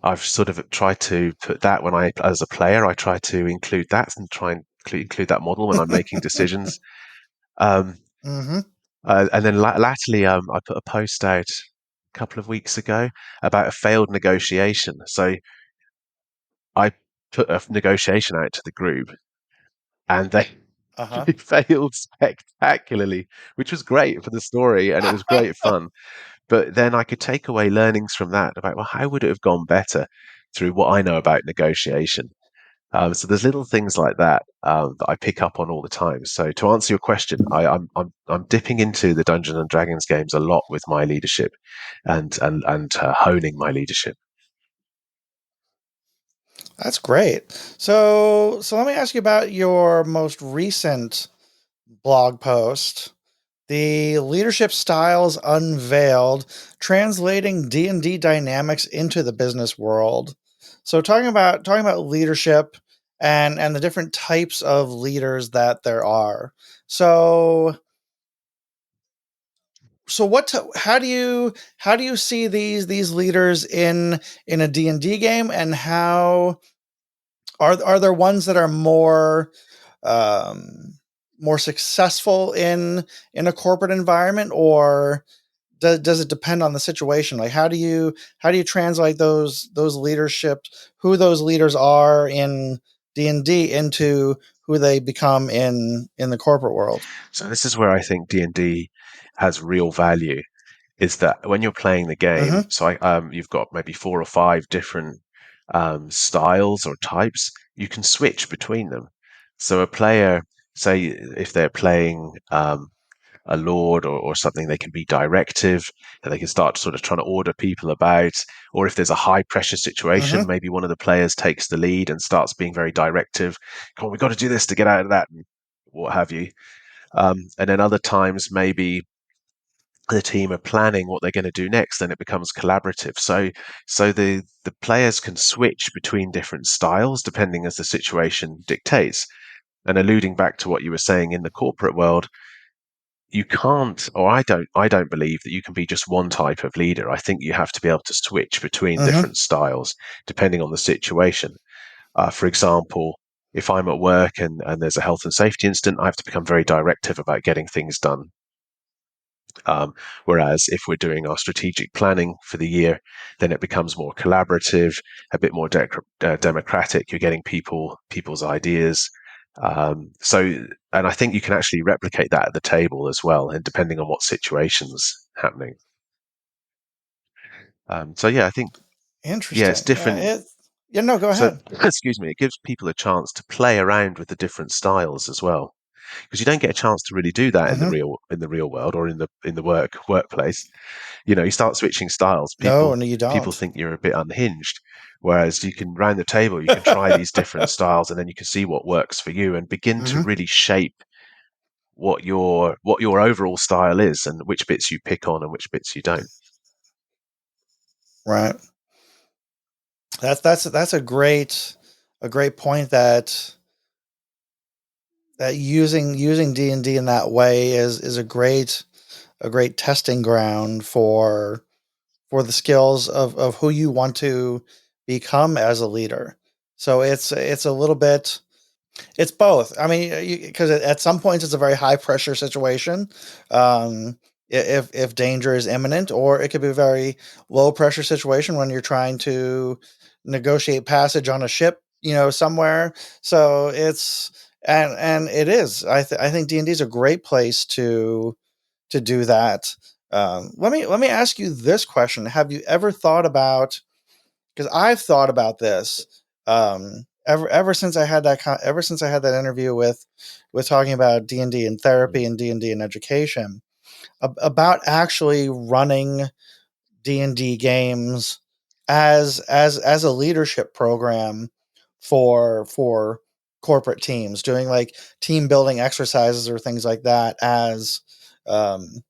[SPEAKER 3] I've sort of tried to put that as a player, I try to include that and try and include that model when I'm making decisions. Um,
[SPEAKER 2] Mhm.
[SPEAKER 3] and then latterly, I put a post out a couple of weeks ago about a failed negotiation. So I put a negotiation out to the group, and they
[SPEAKER 2] Uh-huh.
[SPEAKER 3] they failed spectacularly, which was great for the story and it was great fun. But then I could take away learnings from that about, well, how would it have gone better through what I know about negotiation? So there's little things like that that I pick up on all the time. So to answer your question, I'm dipping into the Dungeons and Dragons games a lot with my leadership and honing my leadership.
[SPEAKER 2] That's great. So let me ask you about your most recent blog post. The leadership styles unveiled, translating D&D dynamics into the business world. So talking about leadership and the different types of leaders that there are. So how do you see these leaders in a D&D game, and how are there ones that are um more successful in a corporate environment, or does it depend on the situation? Like how do you translate those leaderships, who those leaders are in D&D into who they become in the corporate world.
[SPEAKER 3] So this is where I think D&D has real value, is that when you're playing the game,
[SPEAKER 2] Mm-hmm.
[SPEAKER 3] you've got maybe 4 or 5 different styles or types, you can switch between them. So a player, say if they're playing a lord or something, they can be directive and they can start sort of trying to order people about. Or if there's a high pressure situation,
[SPEAKER 2] Mm-hmm.
[SPEAKER 3] maybe one of the players takes the lead and starts being very directive. Come on, we've got to do this to get out of that, and what have you. And then other times, maybe the team are planning what they're going to do next, then it becomes collaborative. So the players can switch between different styles depending as the situation dictates. And alluding back to what you were saying in the corporate world, you can't, or I don't believe that you can be just one type of leader. I think you have to be able to switch between
[SPEAKER 2] Mm-hmm.
[SPEAKER 3] different styles depending on the situation. For example, if I'm at work and there's a health and safety incident, I have to become very directive about getting things done. Whereas if we're doing our strategic planning for the year, then it becomes more collaborative, a bit more democratic. You're getting people's ideas. And I think you can actually replicate that at the table as well, and depending on what situation's happening. So yeah, I think it's
[SPEAKER 2] Interesting.
[SPEAKER 3] different.
[SPEAKER 2] No, go
[SPEAKER 3] So
[SPEAKER 2] ahead.
[SPEAKER 3] excuse me, it gives people a chance to play around with the different styles as well, because you don't get a chance to really do that
[SPEAKER 2] Mm-hmm.
[SPEAKER 3] in the real world or in the workplace. You start switching styles,
[SPEAKER 2] No,
[SPEAKER 3] people
[SPEAKER 2] no, you
[SPEAKER 3] people
[SPEAKER 2] don't.
[SPEAKER 3] think you're a bit unhinged. Whereas you can round the table, you can try these different styles, and then you can see what works for you, and begin to
[SPEAKER 2] Mm-hmm.
[SPEAKER 3] really shape what your overall style is, and which bits you pick on and which bits you don't.
[SPEAKER 2] Right. That's a great point that using D&D in that way is a great testing ground for the skills of who you want to become as a leader. So it's a little bit, it's both. I mean, because at some points it's a very high pressure situation, um, if danger is imminent, or it could be a very low pressure situation when you're trying to negotiate passage on a ship, somewhere. So and it is. I think D&D is a great place to do that. Let me ask you this question: have you ever thought about? Because I've thought about this ever since I had ever since I had that interview with talking about D&D and therapy and D&D and education, about actually running D&D games as a leadership program for corporate teams, doing like team building exercises or things like that um,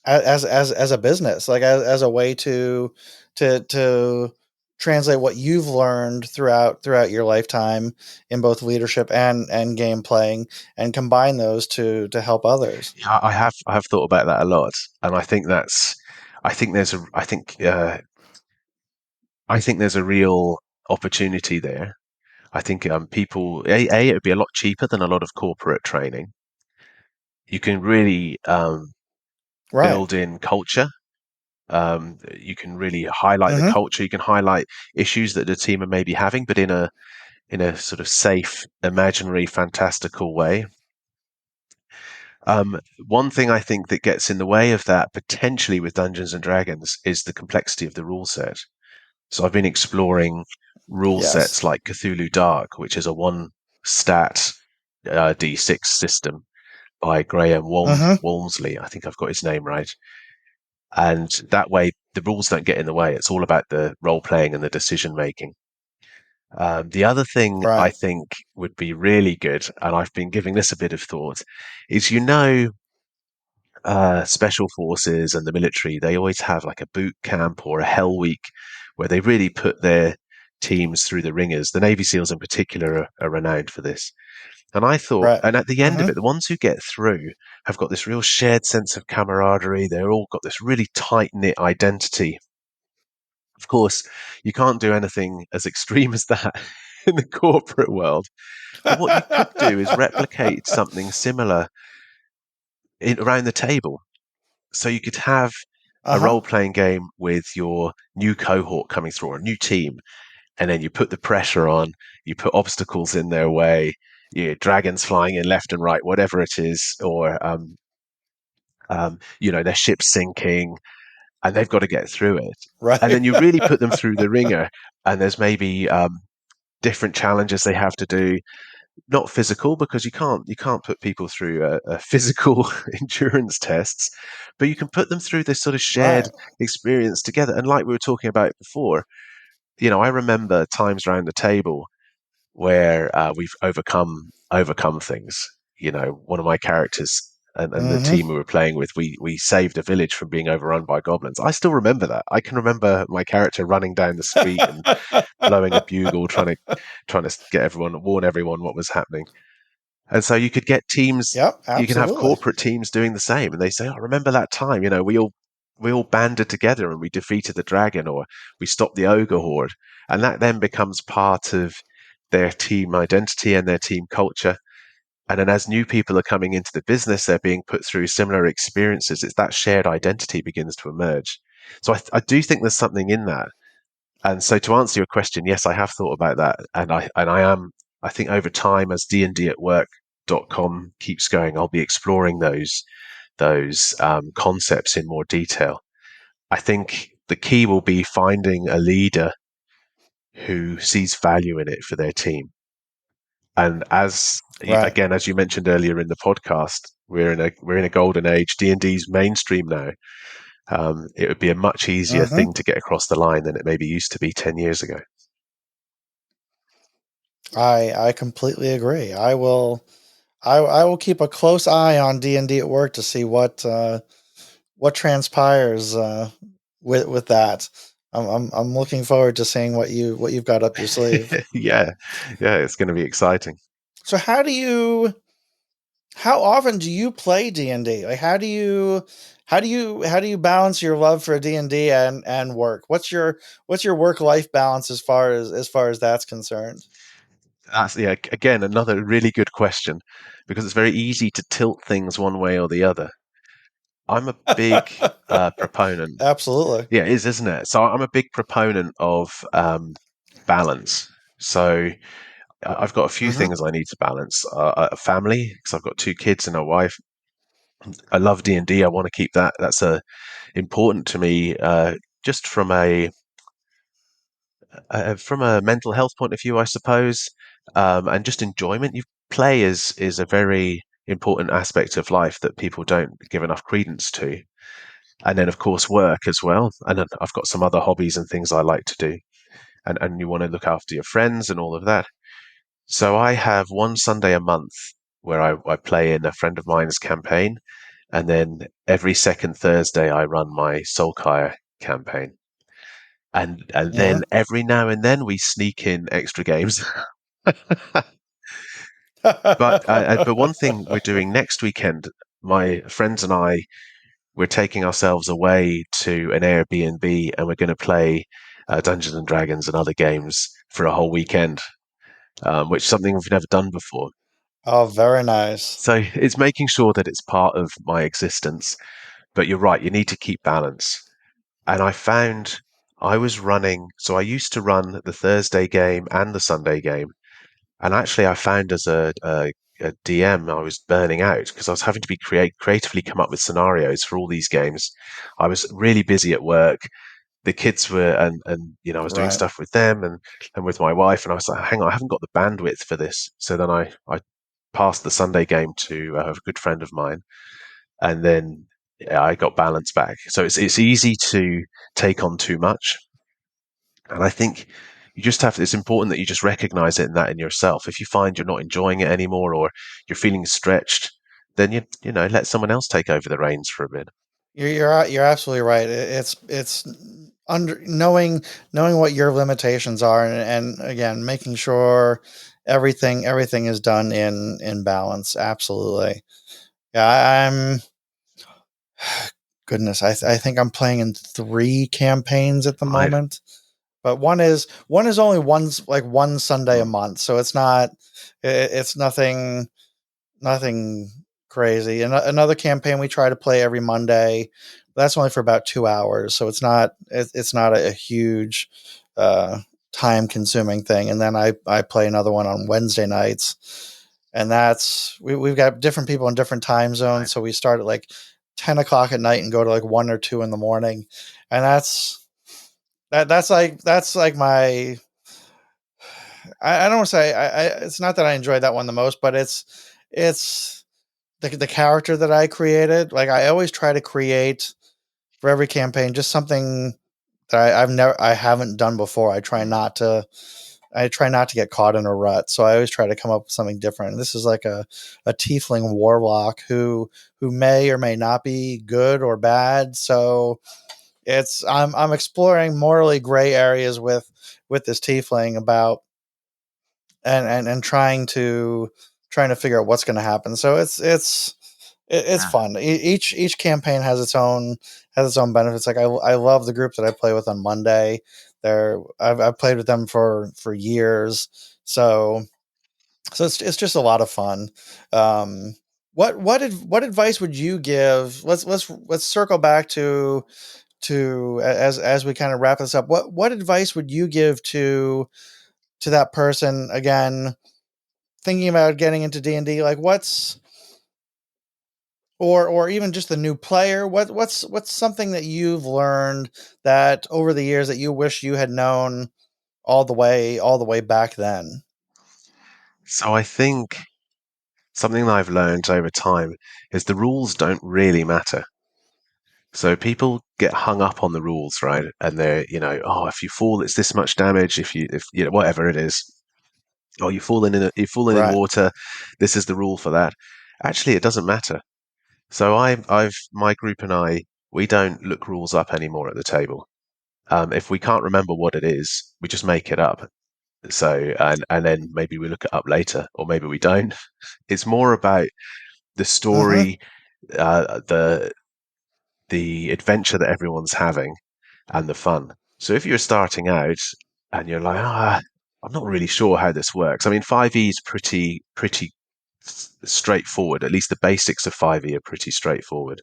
[SPEAKER 2] as a business, like as a way to translate what you've learned throughout your lifetime in both leadership and game playing, and combine those to help others.
[SPEAKER 3] Yeah, I have thought about that a lot, and I think there's a I think there's a real opportunity there. I think people it would be a lot cheaper than a lot of corporate training. You can really
[SPEAKER 2] Right.
[SPEAKER 3] build in culture. You can really highlight the
[SPEAKER 2] Mm-hmm.
[SPEAKER 3] culture. You can highlight issues that the team are maybe having, but in a sort of safe, imaginary, fantastical way. One thing I think that gets in the way of that potentially with Dungeons and Dragons is the complexity of the rule set. So I've been exploring rule
[SPEAKER 2] Yes.
[SPEAKER 3] sets like Cthulhu Dark, which is a one stat D6 system by Graham
[SPEAKER 2] Mm-hmm.
[SPEAKER 3] Walmsley. I think I've got his name right. And that way, the rules don't get in the way. It's all about the role playing and the decision making. The other thing I
[SPEAKER 2] Right.
[SPEAKER 3] think would be really good, and I've been giving this a bit of thought, is special forces and the military, they always have like a boot camp or a hell week where they really put their teams through the ringers. The Navy SEALs in particular are renowned for this. And I thought,
[SPEAKER 2] Right.
[SPEAKER 3] and at the end of
[SPEAKER 2] Mm-hmm.
[SPEAKER 3] it, the ones who get through have got this real shared sense of camaraderie. They're all got this really tight knit identity. Of course, you can't do anything as extreme as that in the corporate world. But what you could do is replicate something similar around the table. So you could have a
[SPEAKER 2] Uh-huh.
[SPEAKER 3] role playing game with your new cohort coming through, or a new team, and then you put the pressure on, you put obstacles in their way, dragons flying in left and right, whatever it is, or their ship's sinking, and they've got to get through it. And
[SPEAKER 2] Right.
[SPEAKER 3] then you really put them through the ringer, and there's maybe different challenges they have to do. Not physical, because you can't put people through a physical endurance tests, but you can put them through this sort of shared
[SPEAKER 2] Right.
[SPEAKER 3] experience together. And like we were talking about before, I remember times around the table where we've overcome things. One of my characters and the
[SPEAKER 2] Mm-hmm.
[SPEAKER 3] team we were playing with, we saved a village from being overrun by goblins. I still remember that. I can remember my character running down the street and blowing a bugle, trying to warn everyone what was happening. And so you could get teams,
[SPEAKER 2] Yep,
[SPEAKER 3] you can have
[SPEAKER 2] absolutely.
[SPEAKER 3] corporate teams doing the same, and they say, "Oh, remember that time? We all banded together and we defeated the dragon, or we stopped the ogre horde," and that then becomes part of their team identity and their team culture. And then as new people are coming into the business, they're being put through similar experiences. It's that shared identity begins to emerge. So I do think there's something in that. And so to answer your question, yes, I have thought about that, and I think over time, as D&D at work.com keeps going, I'll be exploring those concepts in more detail. I think the key will be finding a leader who sees value in it for their team. And
[SPEAKER 2] Right.
[SPEAKER 3] again, as you mentioned earlier in the podcast, we're in a golden age. D&D's mainstream now. It would be a much easier
[SPEAKER 2] Mm-hmm.
[SPEAKER 3] thing to get across the line than it maybe used to be 10 years ago.
[SPEAKER 2] I completely agree. I will keep a close eye on D&D at work to see what transpires with that. I'm looking forward to seeing what you've got up your sleeve.
[SPEAKER 3] Yeah, yeah, it's going to be exciting.
[SPEAKER 2] So how often do you play D&D? Like how do you balance your love for D&D and work? What's your work life balance as far as that's concerned?
[SPEAKER 3] That's yeah, again, another really good question, because it's very easy to tilt things one way or the other. I'm a big proponent.
[SPEAKER 2] Absolutely.
[SPEAKER 3] Yeah, it is, isn't it? So I'm a big proponent of balance. So I've got a few
[SPEAKER 2] Mhm.
[SPEAKER 3] things I need to balance. A family, because I've got two kids and a wife. I love D&D. I want to keep that. That's important to me, just from a mental health point of view, I suppose, and just enjoyment. You play is a very important aspect of life that people don't give enough credence to. And then, of course, work as well. And then I've got some other hobbies and things I like to do. And you want to look after your friends and all of that. So I have one Sunday a month where I play in a friend of mine's campaign. And then every second Thursday, I run my Soulkire campaign. And
[SPEAKER 2] Mhm.
[SPEAKER 3] then every now and then we sneak in extra games. But one thing we're doing next weekend, my friends and I, we're taking ourselves away to an Airbnb, and we're going to play Dungeons and Dragons and other games for a whole weekend, which is something we've never done before.
[SPEAKER 2] Oh, very nice.
[SPEAKER 3] So it's making sure that it's part of my existence. But you're right, you need to keep balance. And I found I was running, so I used to run the Thursday game and the Sunday game. And actually, I found as a DM, I was burning out because I was having to be creatively come up with scenarios for all these games. I was really busy at work. The kids were, and I was doing
[SPEAKER 2] Right.
[SPEAKER 3] stuff with them and with my wife, and I was like, hang on, I haven't got the bandwidth for this. So then I passed the Sunday game to a good friend of mine, and then yeah, I got balance back. So it's easy to take on too much, and I think you just have it's important that you just recognize it in that in yourself. If you find you're not enjoying it anymore or you're feeling stretched, then let someone else take over the reins for a bit.
[SPEAKER 2] You're absolutely right. It's under knowing what your limitations are, and again making sure everything is done in balance. Absolutely. Yeah, I'm goodness. I think I'm playing in 3 campaigns at the
[SPEAKER 3] I
[SPEAKER 2] moment, but one is only one Sunday a
[SPEAKER 3] mm,
[SPEAKER 2] month, so it's nothing crazy. And another campaign we try to play every Monday. That's only for about 2 hours, so it's not a huge time consuming thing. And then I play another one on Wednesday nights, and that's we've got different people in different time zones.
[SPEAKER 3] Right.
[SPEAKER 2] So we start at like 10 o'clock at night and go to like 1 or 2 in the morning, and that's like my I don't want to say it's not that I enjoy that one the most, but it's the character that I created. Like I always try to create for every campaign just something that I haven't done before. I try not to get caught in a rut. So I always try to come up with something different. And this is like a tiefling warlock who may or may not be good or bad. So I'm exploring morally gray areas with this tiefling about and trying to figure out what's going to happen. So it's
[SPEAKER 3] Yeah.
[SPEAKER 2] fun. Each campaign has its own benefits. Like I love the group that I play with on Monday. I've played with them for years. So it's just a lot of fun. What advice would you give? Let's circle back to as we kind of wrap this up. What advice would you give to that person again thinking about getting into D&D? Like what's or even just the new player, what's something that you've learned that over the years that you wish you had known all the way back then?
[SPEAKER 3] So I think something that I've learned over time is the rules don't really matter. So people get hung up on the rules, right? And they're, oh, if you fall, it's this much damage. If whatever it is, oh, you're falling in
[SPEAKER 2] Right.
[SPEAKER 3] water. This is the rule for that. Actually, it doesn't matter. So my group and we don't look rules up anymore at the table. If we can't remember what it is, we just make it up. So, and then maybe we look it up later, or maybe we don't. It's more about the
[SPEAKER 2] Mhm.
[SPEAKER 3] story, the adventure that everyone's having, and the fun. So if you're starting out and you're like, I'm not really sure how this works. I mean, 5e is pretty straightforward. At least the basics of 5e are pretty straightforward.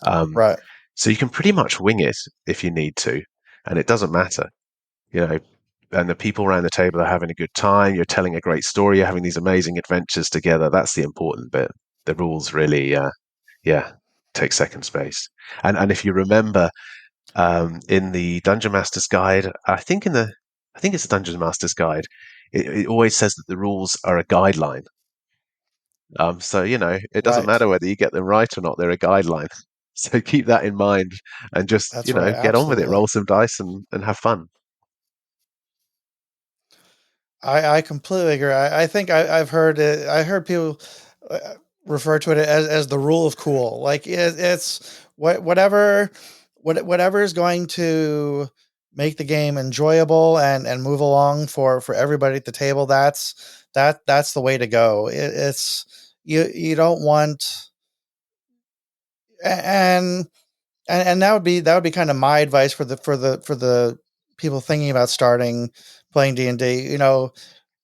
[SPEAKER 3] Um,
[SPEAKER 2] Right.
[SPEAKER 3] so you can pretty much wing it if you need to, and it doesn't matter, you know. And the people around the table are having a good time. You're telling a great story. You're having these amazing adventures together. That's the important bit. The rules really, yeah, take second space. And if you remember, in the Dungeon Master's Guide, I think it's the Dungeon Master's Guide. It always says that the rules are a guideline. So it doesn't
[SPEAKER 2] Right.
[SPEAKER 3] matter whether you get them right or not; they're a guideline. So keep that in mind and just
[SPEAKER 2] That's right.
[SPEAKER 3] get on with it.
[SPEAKER 2] Absolutely.
[SPEAKER 3] Roll some dice and have fun.
[SPEAKER 2] I completely agree. I think I've heard it. I heard people uh, refer to it as the rule of cool. Like it's whatever is going to make the game enjoyable and move along for everybody at the table. That's the way to go. It's you don't want and and that would be kind of my advice for the people thinking about starting playing D&D.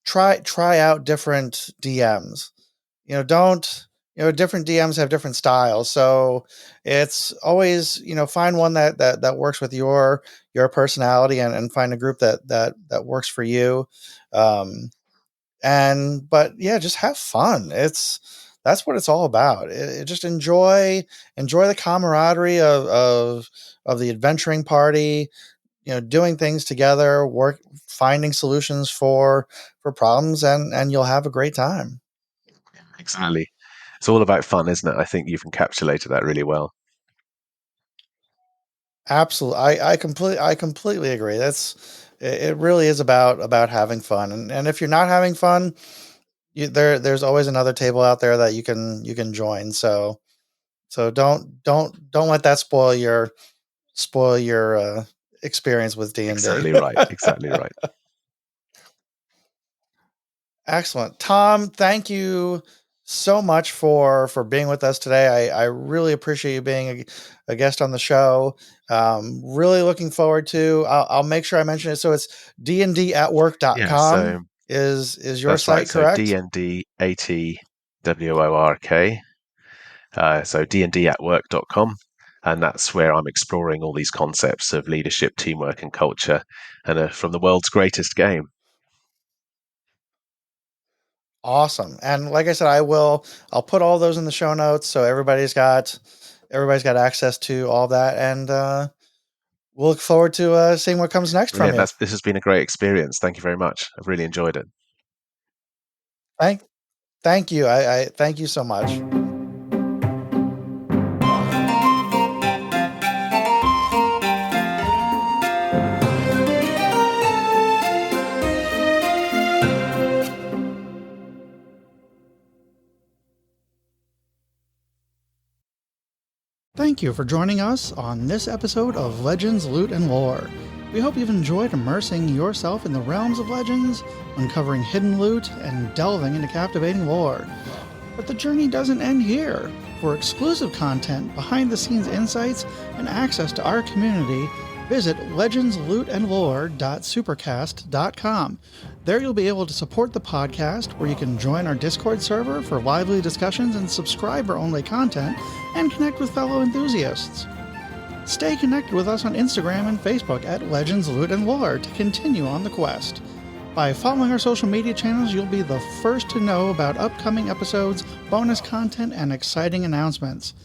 [SPEAKER 2] Try out different DMs. Don't different DMs have different styles. So it's always, find one that works with your personality and find a group that works for you. Um and but yeah, just have fun. That's what it's all about. Just enjoy the camaraderie of the adventuring party, doing things together, finding solutions for problems, and you'll have a great time.
[SPEAKER 3] Exactly. It's all about fun, isn't it? I think you've encapsulated that really well.
[SPEAKER 2] Absolutely. I completely agree. It really is about having fun. And if you're not having fun, there's always another table out there that you can join. So don't let that spoil your experience with D&D.
[SPEAKER 3] Exactly right. Exactly right.
[SPEAKER 2] Excellent. Tom, thank you so much for being with us today. I really appreciate you being a guest on the show. Really looking forward to I'll make sure I mention it. So it's
[SPEAKER 3] Yeah.
[SPEAKER 2] dndAtwork.com
[SPEAKER 3] So
[SPEAKER 2] is your
[SPEAKER 3] that's right.
[SPEAKER 2] site,
[SPEAKER 3] So
[SPEAKER 2] correct?
[SPEAKER 3] DNDATWORK. So dndatwork.com. And that's where I'm exploring all these concepts of leadership, teamwork, and culture, and from the world's greatest game.
[SPEAKER 2] Awesome. And like I said, I'll put all those in the show notes so everybody's got access to all that. And we'll look forward to seeing what comes next from you.
[SPEAKER 3] This has been a great experience. Thank you very much. I've really enjoyed it.
[SPEAKER 2] Thank you. I thank you so much. Thank you for joining us on this episode of Legends, Loot, and Lore. We hope you've enjoyed immersing yourself in the realms of legends, uncovering hidden loot, and delving into captivating lore. But the journey doesn't end here. For exclusive content, behind-the-scenes insights, and access to our community, visit legendslootandlore.supercast.com. There you'll be able to support the podcast, where you can join our Discord server for lively discussions and subscriber-only content, and connect with fellow enthusiasts. Stay connected with us on Instagram and Facebook at Legends, Loot, and Lore to continue on the quest. By following our social media channels, you'll be the first to know about upcoming episodes, bonus content, and exciting announcements.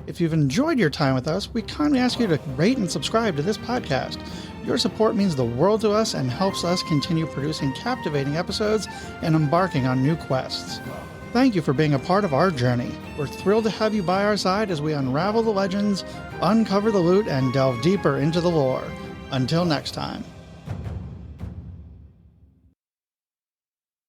[SPEAKER 2] If you've enjoyed your time with us, we kindly ask you to rate and subscribe to this podcast. Your support means the world to us and helps us continue producing captivating episodes and embarking on new quests. Thank you for being a part of our journey. We're thrilled to have you by our side as we unravel the legends, uncover the loot, and delve deeper into the lore. Until next time.